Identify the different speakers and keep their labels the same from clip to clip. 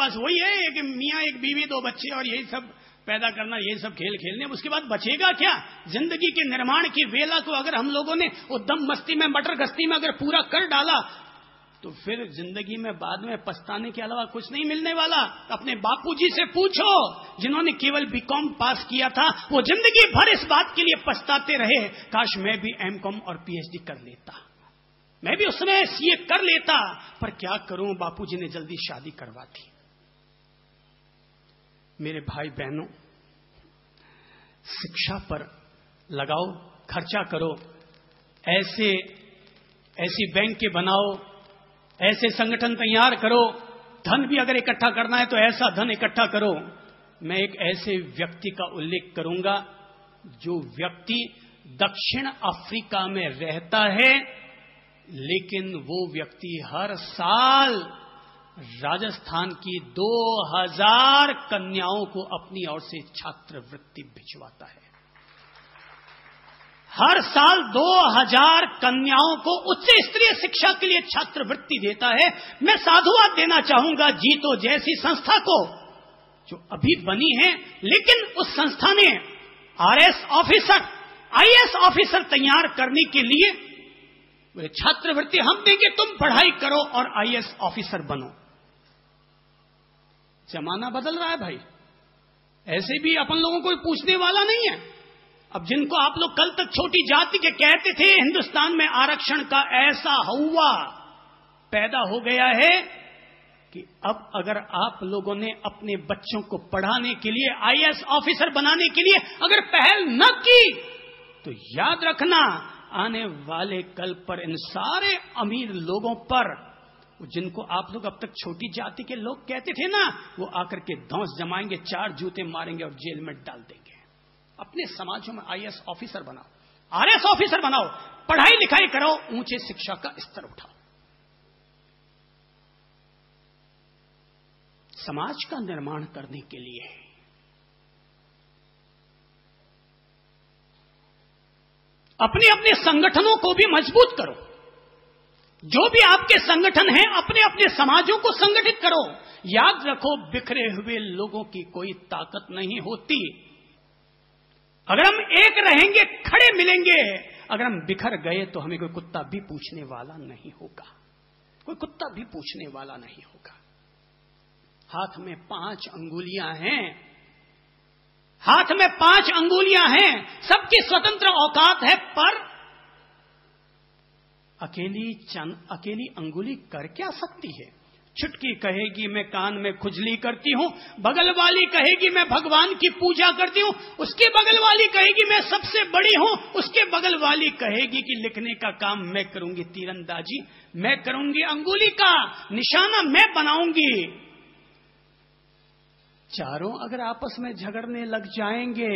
Speaker 1: पास वही है कि मियाँ एक बीवी दो बच्चे और यही सब पैदा करना, यही सब खेल खेलने, उसके बाद बचेगा क्या? जिंदगी के निर्माण की वेला को अगर हम लोगों ने उद्दम मस्ती में, मटर गश्ती में अगर पूरा कर डाला तो फिर जिंदगी में बाद में पछताने के अलावा कुछ नहीं मिलने वाला। अपने बापूजी से पूछो जिन्होंने केवल बीकॉम पास किया था, वो जिंदगी भर इस बात के लिए पछताते रहे, काश मैं भी एमकॉम और पीएचडी कर लेता, मैं भी उस समय सीए कर लेता, पर क्या करूं, बापूजी ने जल्दी शादी करवा दी। मेरे भाई बहनों, शिक्षा पर लगाओ, खर्चा करो, ऐसी बैंक के बनाओ, ऐसे संगठन तैयार करो, धन भी अगर इकट्ठा करना है तो ऐसा धन इकट्ठा करो। मैं एक ऐसे व्यक्ति का उल्लेख करूंगा जो व्यक्ति दक्षिण अफ्रीका में रहता है, लेकिन वो व्यक्ति हर साल राजस्थान की 2000 कन्याओं को अपनी ओर से छात्रवृत्ति भिजवाता है। हर साल 2000 कन्याओं को उच्च स्तरीय शिक्षा के लिए छात्रवृत्ति देता है। मैं साधुवाद देना चाहूंगा जीतो जैसी संस्था को, जो अभी बनी है, लेकिन उस संस्था ने आरएस ऑफिसर, आईएएस ऑफिसर तैयार करने के लिए छात्रवृत्ति हम देंगे, तुम पढ़ाई करो और आईएएस ऑफिसर बनो। जमाना बदल रहा है भाई, ऐसे भी अपन लोगों को पूछने वाला नहीं है। अब जिनको आप लोग कल तक छोटी जाति के कहते थे, हिंदुस्तान में आरक्षण का ऐसा हवा पैदा हो गया है कि अब अगर आप लोगों ने अपने बच्चों को पढ़ाने के लिए, आईएएस ऑफिसर बनाने के लिए अगर पहल न की, तो याद रखना आने वाले कल पर इन सारे अमीर लोगों पर, जिनको आप लोग अब तक छोटी जाति के लोग कहते थे ना, वो आकर के धौंस जमाएंगे, 4 जूते मारेंगे और जेल में डाल देंगे। अपने समाजों में आईएएस ऑफिसर बनाओ, आरएस ऑफिसर बनाओ, पढ़ाई लिखाई करो, ऊंचे शिक्षा का स्तर उठाओ। समाज का निर्माण करने के लिए अपने अपने संगठनों को भी मजबूत करो। जो भी आपके संगठन हैं, अपने अपने समाजों को संगठित करो। याद रखो, बिखरे हुए लोगों की कोई ताकत नहीं होती। अगर हम एक रहेंगे, खड़े मिलेंगे, अगर हम बिखर गए तो हमें कोई कुत्ता भी पूछने वाला नहीं होगा, कोई कुत्ता भी पूछने वाला नहीं होगा। हाथ में 5 अंगुलियां हैं, हाथ में 5 अंगुलियां हैं, सबकी स्वतंत्र औकात है, पर अकेली अंगुली कर क्या सकती है? छुटकी कहेगी मैं कान में खुजली करती हूं, बगल वाली कहेगी मैं भगवान की पूजा करती हूं, उसके बगल वाली कहेगी मैं सबसे बड़ी हूं, उसके बगल वाली कहेगी कि लिखने का काम मैं करूंगी, तीरंदाजी मैं करूंगी, अंगुली का निशाना मैं बनाऊंगी। चारों अगर आपस में झगड़ने लग जाएंगे,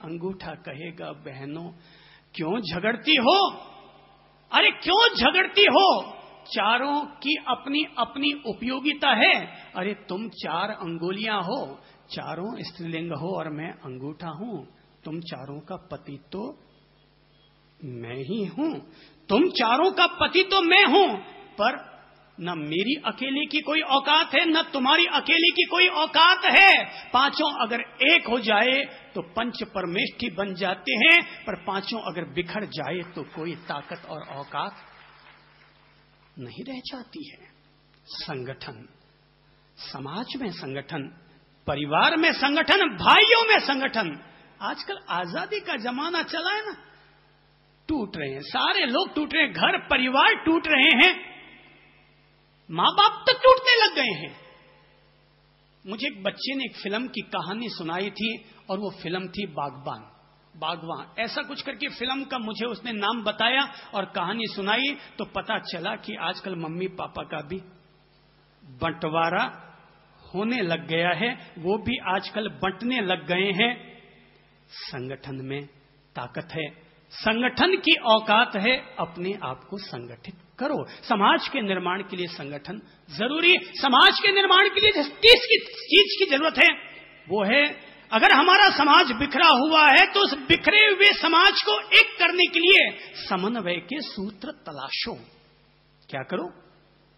Speaker 1: अंगूठा कहेगा बहनों क्यों झगड़ती हो, अरे क्यों झगड़ती हो, चारों की अपनी अपनी उपयोगिता है। अरे तुम 4 अंगुलियां हो, चारों स्त्रीलिंग हो और मैं अंगूठा हूं, तुम चारों का पति तो मैं ही हूं, तुम चारों का पति तो मैं हूं, पर न मेरी अकेले की कोई औकात है, न तुम्हारी अकेले की कोई औकात है। पांचों अगर एक हो जाए तो पंच परमेष्ठी बन जाते हैं, पर पांचों अगर बिखर जाए तो कोई ताकत और औकात नहीं रह जाती है। संगठन, समाज में संगठन, परिवार में संगठन, भाइयों में संगठन। आजकल आजादी का जमाना चला है ना, टूट रहे हैं, सारे लोग टूट रहे हैं, घर परिवार टूट रहे हैं, मां बाप तक टूटने लग गए हैं। मुझे एक बच्चे ने एक फिल्म की कहानी सुनाई थी और वो फिल्म थी बागबान, बागवान, ऐसा कुछ करके फिल्म का मुझे उसने नाम बताया और कहानी सुनाई, तो पता चला कि आजकल मम्मी पापा का भी बंटवारा होने लग गया है, वो भी आजकल बंटने लग गए हैं। संगठन में ताकत है, संगठन की औकात है, अपने आप को संगठित करो। समाज के निर्माण के लिए संगठन जरूरी। समाज के निर्माण के लिए जिस चीज की जरूरत है वो है, अगर हमारा समाज बिखरा हुआ है तो उस बिखरे हुए समाज को एक करने के लिए समन्वय के सूत्र तलाशो। क्या करो?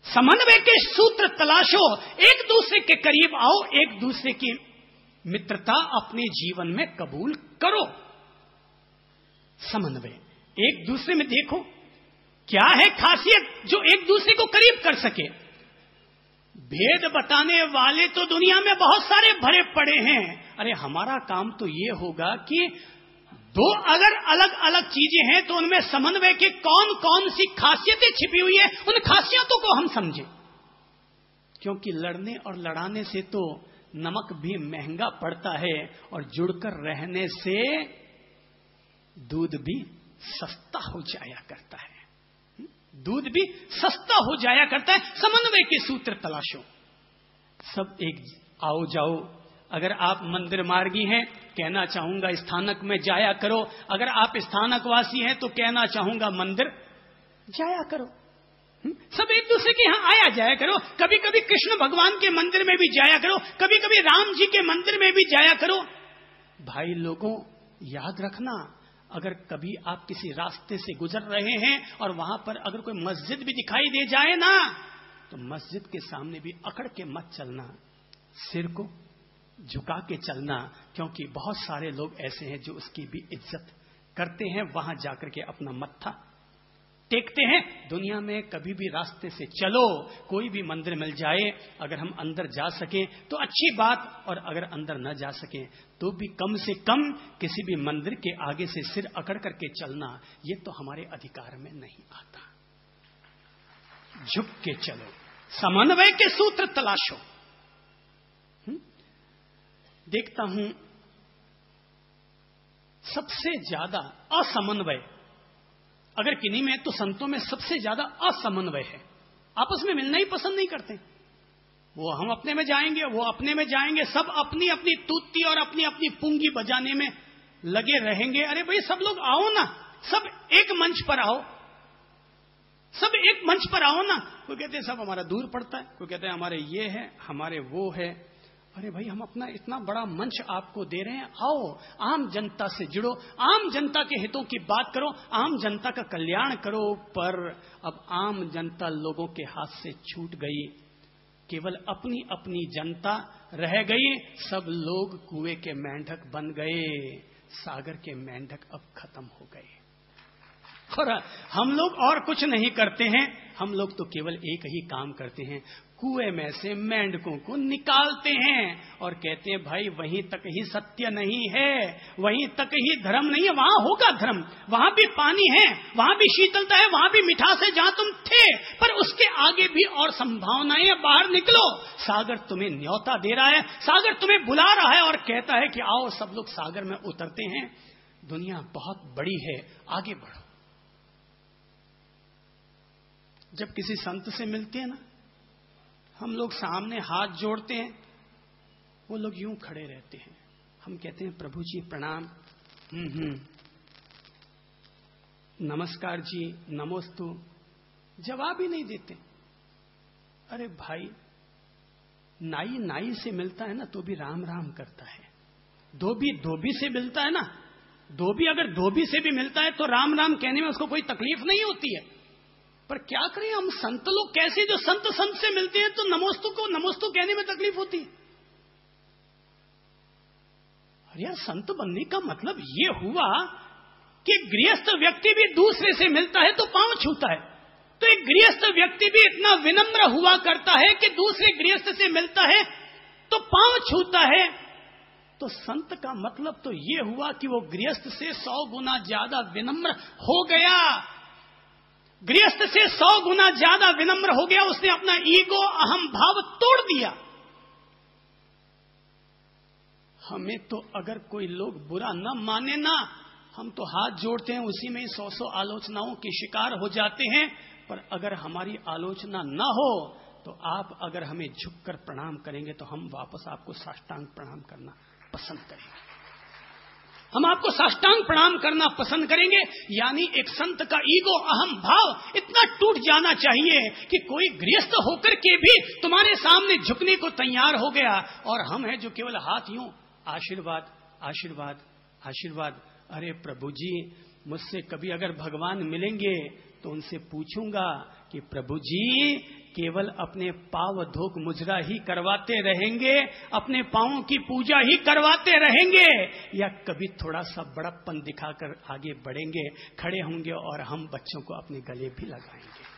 Speaker 1: समन्वय के सूत्र तलाशो, एक दूसरे के करीब आओ, एक दूसरे की मित्रता अपने जीवन में कबूल करो। समन्वय, एक दूसरे में देखो क्या है खासियत जो एक दूसरे को करीब कर सके। भेद बताने वाले तो दुनिया में बहुत सारे भरे पड़े हैं। अरे हमारा काम तो ये होगा कि दो अगर अलग अलग चीजें हैं तो उनमें समन्वय के कौन कौन सी खासियतें छिपी हुई है, उन खासियतों को हम समझें। क्योंकि लड़ने और लड़ाने से तो नमक भी महंगा पड़ता है और जुड़कर रहने से दूध भी सस्ता हो जाया करता है। दूध भी सस्ता हो जाया करता है। समन्वय के सूत्र तलाशो, सब एक आओ जाओ। अगर आप मंदिर मार्गी हैं, कहना चाहूंगा स्थानक में जाया करो। अगर आप स्थानकवासी हैं तो कहना चाहूंगा मंदिर जाया करो। सब एक दूसरे के यहां आया जाया करो। कभी कभी कृष्ण भगवान के मंदिर में भी जाया करो, कभी कभी राम जी के मंदिर में भी जाया करो। भाई लोगों, याद रखना, अगर कभी आप किसी रास्ते से गुजर रहे हैं और वहां पर अगर कोई मस्जिद भी दिखाई दे जाए ना, तो मस्जिद के सामने भी अकड़ के मत चलना, सिर को झुका के चलना। क्योंकि बहुत सारे लोग ऐसे हैं जो उसकी भी इज्जत करते हैं, वहां जाकर के अपना मत्था टेकते हैं। दुनिया में कभी भी रास्ते से चलो, कोई भी मंदिर मिल जाए, अगर हम अंदर जा सकें तो अच्छी बात, और अगर अंदर न जा सकें तो भी कम से कम किसी भी मंदिर के आगे से सिर अकड़ करके चलना, ये तो हमारे अधिकार में नहीं आता। झुक के चलो, समन्वय के सूत्र तलाशो। देखता हूं सबसे ज्यादा असमन्वय अगर किन्हीं में, तो संतों में सबसे ज्यादा असमन्वय है। आपस में मिलना ही पसंद नहीं करते। वो हम अपने में जाएंगे, वो अपने में जाएंगे, सब अपनी अपनी तूती और अपनी अपनी पुंगी बजाने में लगे रहेंगे। अरे भाई सब लोग आओ ना, सब एक मंच पर आओ, सब एक मंच पर आओ ना। कोई कहते हैं सब हमारा दूर पड़ता है, कोई कहते हैं हमारे ये है, हमारे वो है। अरे भाई हम अपना इतना बड़ा मंच आपको दे रहे हैं, आओ आम जनता से जुड़ो, आम जनता के हितों की बात करो, आम जनता का कल्याण करो। पर अब आम जनता लोगों के हाथ से छूट गई, केवल अपनी अपनी जनता रह गई। सब लोग कुएं के मेंढक बन गए, सागर के मेंढक अब खत्म हो गए। और हम लोग और कुछ नहीं करते हैं, हम लोग तो केवल एक ही काम करते हैं, कुएं में से मेंढकों को निकालते हैं और कहते हैं भाई वहीं तक ही सत्य नहीं है, वहीं तक ही धर्म नहीं है, वहां होगा धर्म, वहां भी पानी है, वहां भी शीतलता है, वहां भी मिठास है जहां तुम थे, पर उसके आगे भी और संभावनाएं है। बाहर निकलो, सागर तुम्हें न्योता दे रहा है, सागर तुम्हें बुला रहा है और कहता है कि आओ सब लोग सागर में उतरते हैं। दुनिया बहुत बड़ी है, आगे बढ़ो। जब किसी संत से मिलते हैं ना, हम लोग सामने हाथ जोड़ते हैं, वो लोग यूं खड़े रहते हैं। हम कहते हैं प्रभु जी प्रणाम, नमस्कार जी, नमोस्तु, जवाब ही नहीं देते। अरे भाई, नाई नाई से मिलता है ना तो भी राम राम करता है, धोबी धोबी से मिलता है ना, धोबी अगर धोबी से भी मिलता है तो राम राम कहने में उसको कोई तकलीफ नहीं होती है। पर क्या करें हम संत लोग, कैसे जो संत संत से मिलते हैं तो नमोस्तु को नमोस्तु कहने में तकलीफ होती है। अरे यार, संत बनने का मतलब ये हुआ कि गृहस्थ व्यक्ति भी दूसरे से मिलता है तो पांव छूता है, तो एक गृहस्थ व्यक्ति भी इतना विनम्र हुआ करता है कि दूसरे गृहस्थ से मिलता है तो पांव छूता है। तो संत का मतलब तो ये हुआ कि वो गृहस्थ से 100 गुना ज्यादा विनम्र हो गया, गृहस्थ से 100 गुना ज्यादा विनम्र हो गया, उसने अपना ईगो अहम भाव तोड़ दिया। हमें तो अगर कोई लोग बुरा न माने ना, हम तो हाथ जोड़ते हैं, उसी में ही 100 आलोचनाओं के शिकार हो जाते हैं। पर अगर हमारी आलोचना न हो तो आप अगर हमें झुककर प्रणाम करेंगे तो हम वापस आपको साष्टांग प्रणाम करना पसंद करेंगे, हम आपको साष्टांग प्रणाम करना पसंद करेंगे। यानी एक संत का ईगो अहम भाव इतना टूट जाना चाहिए कि कोई गृहस्थ होकर के भी तुम्हारे सामने झुकने को तैयार हो गया, और हम हैं जो केवल हाथ यूं आशीर्वाद आशीर्वाद आशीर्वाद। अरे प्रभु जी, मुझसे कभी अगर भगवान मिलेंगे तो उनसे पूछूंगा कि प्रभु जी केवल अपने पांव धोक मुजरा ही करवाते रहेंगे, अपने पांवों की पूजा ही करवाते रहेंगे, या कभी थोड़ा सा बड़प्पन दिखाकर आगे बढ़ेंगे, खड़े होंगे और हम बच्चों को अपने गले भी लगाएंगे?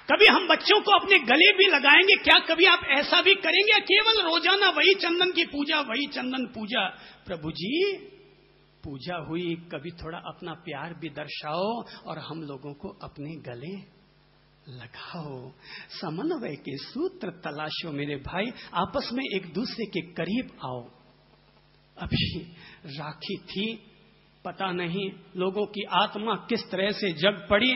Speaker 1: कभी हम बच्चों को अपने गले भी लगाएंगे? क्या कभी आप ऐसा भी करेंगे? केवल रोजाना वही चंदन की पूजा, वही चंदन पूजा? प्रभु जी, पूजा हुई, कभी थोड़ा अपना प्यार भी दर्शाओ और हम लोगों को अपने गले लगाओ। समन्वय के सूत्र तलाशो मेरे भाई, आपस में एक दूसरे के करीब आओ। अभी राखी थी, पता नहीं लोगों की आत्मा किस तरह से जग पड़ी,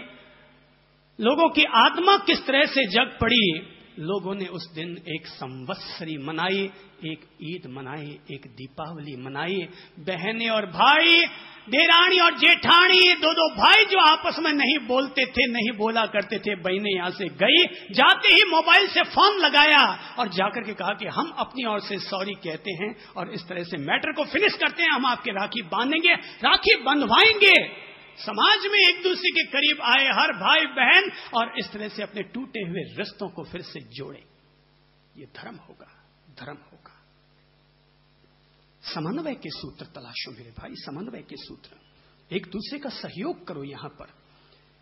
Speaker 1: लोगों की आत्मा किस तरह से जग पड़ी। लोगों ने उस दिन एक संवत्सरी मनाई, एक ईद मनाई, एक दीपावली मनाई। बहनें और भाई, देरानी और जेठानी, दो भाई जो आपस में नहीं बोलते थे, नहीं बोला करते थे, बहनें यहां से गई, जाते ही मोबाइल से फोन लगाया और जाकर के कहा कि हम अपनी ओर से सॉरी कहते हैं और इस तरह से मैटर को फिनिश करते हैं, हम आपके राखी बांधेंगे, राखी बंधवाएंगे। समाज में एक दूसरे के करीब आए हर भाई बहन और इस तरह से अपने टूटे हुए रिश्तों को फिर से जोड़े। ये धर्म होगा, धर्म होगा। समन्वय के सूत्र तलाशो मेरे भाई, समन्वय के सूत्र। एक दूसरे का सहयोग करो, यहां पर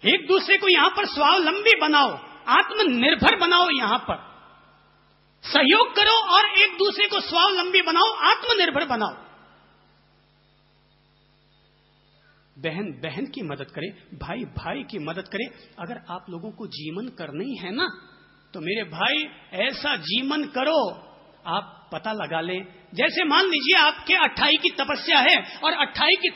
Speaker 1: एक दूसरे को यहां पर स्वावलंबी बनाओ, आत्मनिर्भर बनाओ, यहां पर सहयोग करो और एक दूसरे को स्वावलंबी बनाओ, आत्मनिर्भर बनाओ। बहन बहन की मदद करे, भाई भाई की मदद करे। अगर आप लोगों को जीवन करना ही है ना, तो मेरे भाई ऐसा जीवन करो, आप पता लगा लें। जैसे मान लीजिए आपके 28 की तपस्या है और 28 की